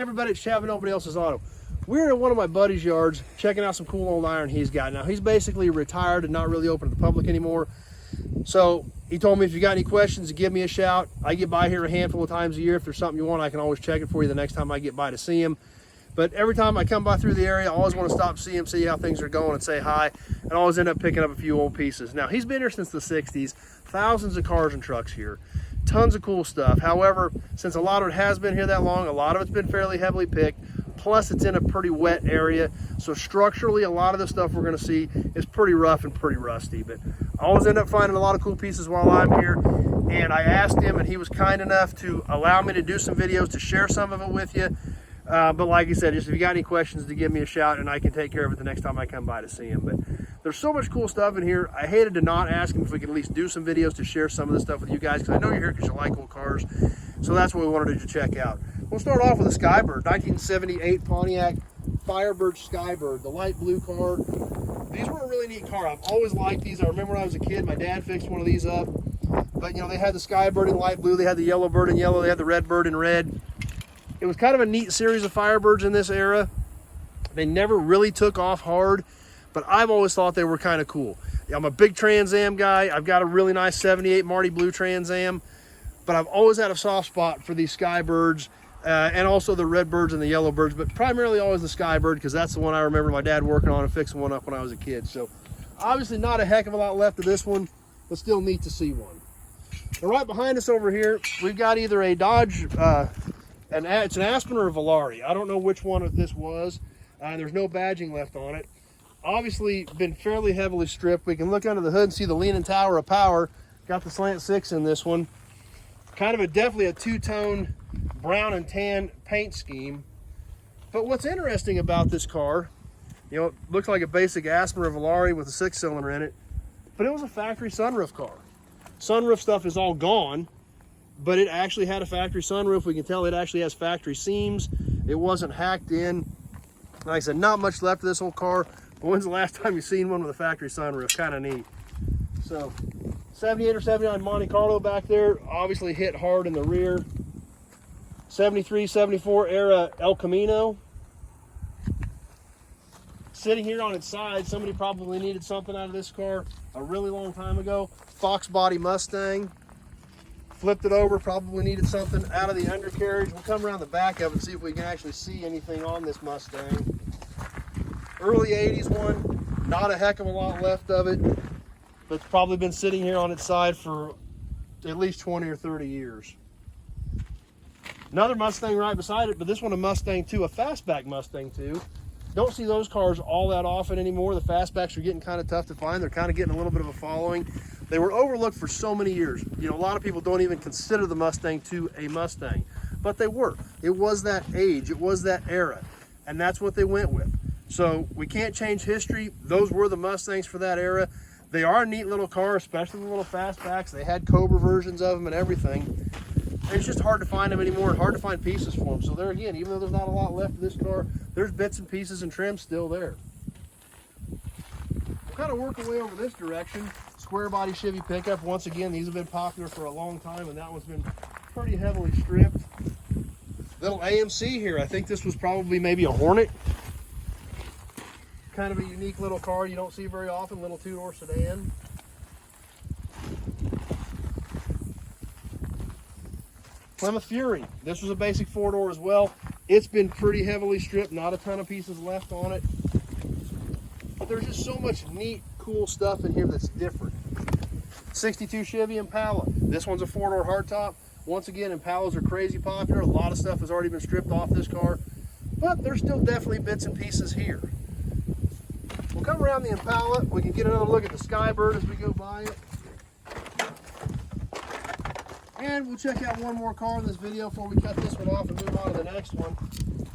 everybody, it's Chevy, nobody else's auto. We're in one of my buddy's yards checking out some cool old iron he's got. Now, he's basically retired and not really open to the public anymore. So he told me, if you got any questions, give me a shout. I get by here a handful of times a year. If there's something you want, I can always check it for you the next time I get by to see him. But every time I come by through the area, I always want to stop, see him, see how things are going, and say hi. And I always end up picking up a few old pieces. Now, he's been here since the 60s. Thousands of cars and trucks here. Tons of cool stuff. However, since a lot of it has been here that long, a lot of it's been fairly heavily picked. Plus, it's in a pretty wet area. So structurally, a lot of the stuff we're going to see is pretty rough and pretty rusty. But I always end up finding a lot of cool pieces while I'm here. And I asked him, and he was kind enough to allow me to do some videos to share some of it with you. But like I said, just if you got any questions, to give me a shout, and I can take care of it the next time I come by to see him. But there's so much cool stuff in here. I hated to not ask him if we could at least do some videos to share some of this stuff with you guys, because I know you're here because you like old cars. So that's what we wanted to check out. We'll start off with a Sky Bird, 1978 Pontiac Firebird Sky Bird, the light blue car. These were a really neat car. I've always liked these. I remember when I was a kid, my dad fixed one of these up. But you know, they had the Sky Bird in light blue, they had the yellow bird in yellow, they had the red bird in red. It was kind of a neat series of Firebirds in this era. They never really took off hard, but I've always thought they were kind of cool. I'm a big Trans Am guy. I've got a really nice 78 Marty Blue Trans Am, but I've always had a soft spot for these Sky Birds and also the red birds and the yellow birds, but primarily always the Sky Bird, because that's the one I remember my dad working on and fixing one up when I was a kid. So obviously not a heck of a lot left of this one, but still neat to see one. And right behind us over here, we've got either a Dodge, it's an Aspen or a Volare. I don't know which one of this was. There's no badging left on it. Obviously been fairly heavily stripped. We can look under the hood and see the Leaning Tower of Power. Got the slant 6 in this one. Kind of definitely a two-tone brown and tan paint scheme. But what's interesting about this car, you know, it looks like a basic Aspen or Volare with a 6-cylinder in it, but it was a factory sunroof car. Sunroof stuff is all gone, but it actually had a factory sunroof. We can tell it actually has factory seams. It wasn't hacked in. Like I said, not much left of this whole car, but when's the last time you've seen one with a factory sunroof? Kind of neat. So 78 or 79 Monte Carlo back there, obviously hit hard in the rear. 73, 74 era El Camino. Sitting here on its side, somebody probably needed something out of this car a really long time ago. Fox body Mustang. Flipped it over, probably needed something out of the undercarriage. We'll come around the back of it and see if we can actually see anything on this Mustang. Early 80s one, not a heck of a lot left of it, but it's probably been sitting here on its side for at least 20 or 30 years. Another Mustang right beside it, but this one a Mustang II, a Fastback Mustang II. Don't see those cars all that often anymore. The Fastbacks are getting kind of tough to find. They're kind of getting a little bit of a following. They were overlooked for so many years. You know, a lot of people don't even consider the Mustang II a Mustang, but they were. It was that age, it was that era, and that's what they went with. So we can't change history. Those were the Mustangs for that era. They are a neat little car, especially the little Fastbacks. They had Cobra versions of them and everything. It's just hard to find them anymore and hard to find pieces for them. So there again, even though there's not a lot left of this car, there's bits and pieces and trim still there. We'll kind of work our way over this direction. Square body Chevy pickup. Once again, these have been popular for a long time, and that one's been pretty heavily stripped. Little AMC here. I think this was probably maybe a Hornet. Kind of a unique little car you don't see very often, little two-door sedan. Plymouth Fury. This was a basic four-door as well. It's been pretty heavily stripped, not a ton of pieces left on it. But there's just so much neat, cool stuff in here that's different. 62 Chevy Impala. This one's a four-door hardtop. Once again, Impalas are crazy popular. A lot of stuff has already been stripped off this car, but there's still definitely bits and pieces here. We'll come around the Impala. We can get another look at the Sky Bird as we go by it. And we'll check out one more car in this video before we cut this one off and move on to the next one.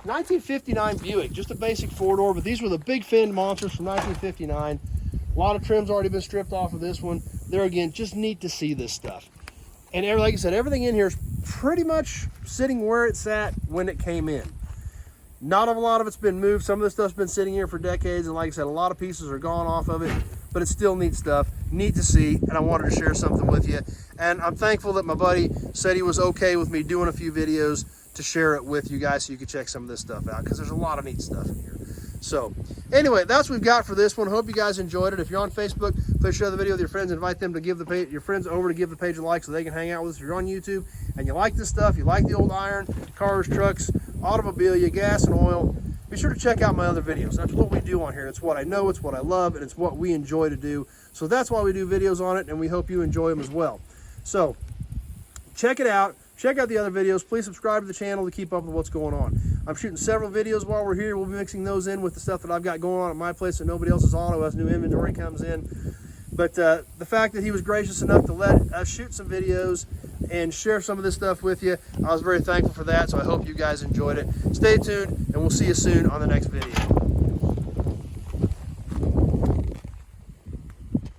1959 Buick, just a basic four-door, but these were the big fin monsters from 1959. A lot of trim's already been stripped off of this one. There again, just neat to see this stuff. And like I said, everything in here is pretty much sitting where it sat when it came in. Not a lot of it's been moved. Some of this stuff's been sitting here for decades, and like I said, a lot of pieces are gone off of it, but it's still neat stuff, neat to see, and I wanted to share something with you. And I'm thankful that my buddy said he was okay with me doing a few videos to share it with you guys so you can check some of this stuff out, because there's a lot of neat stuff in here. So anyway, that's what we've got for this one. Hope you guys enjoyed it. If you're on Facebook, please share the video with your friends. Invite them to give the page, your friends over to give the page a like so they can hang out with us. If you're on YouTube and you like this stuff, you like the old iron, cars, trucks, automobilia, gas and oil, be sure to check out my other videos. That's what we do on here. It's what I know, it's what I love, and it's what we enjoy to do. So that's why we do videos on it, and we hope you enjoy them as well. So check it out. Check out the other videos. Please subscribe to the channel to keep up with what's going on. I'm shooting several videos while we're here. We'll be mixing those in with the stuff that I've got going on at my place that nobody else's auto as new inventory comes in. But the fact that he was gracious enough to let us shoot some videos and share some of this stuff with you, I was very thankful for that. So I hope you guys enjoyed it. Stay tuned, and we'll see you soon on the next video.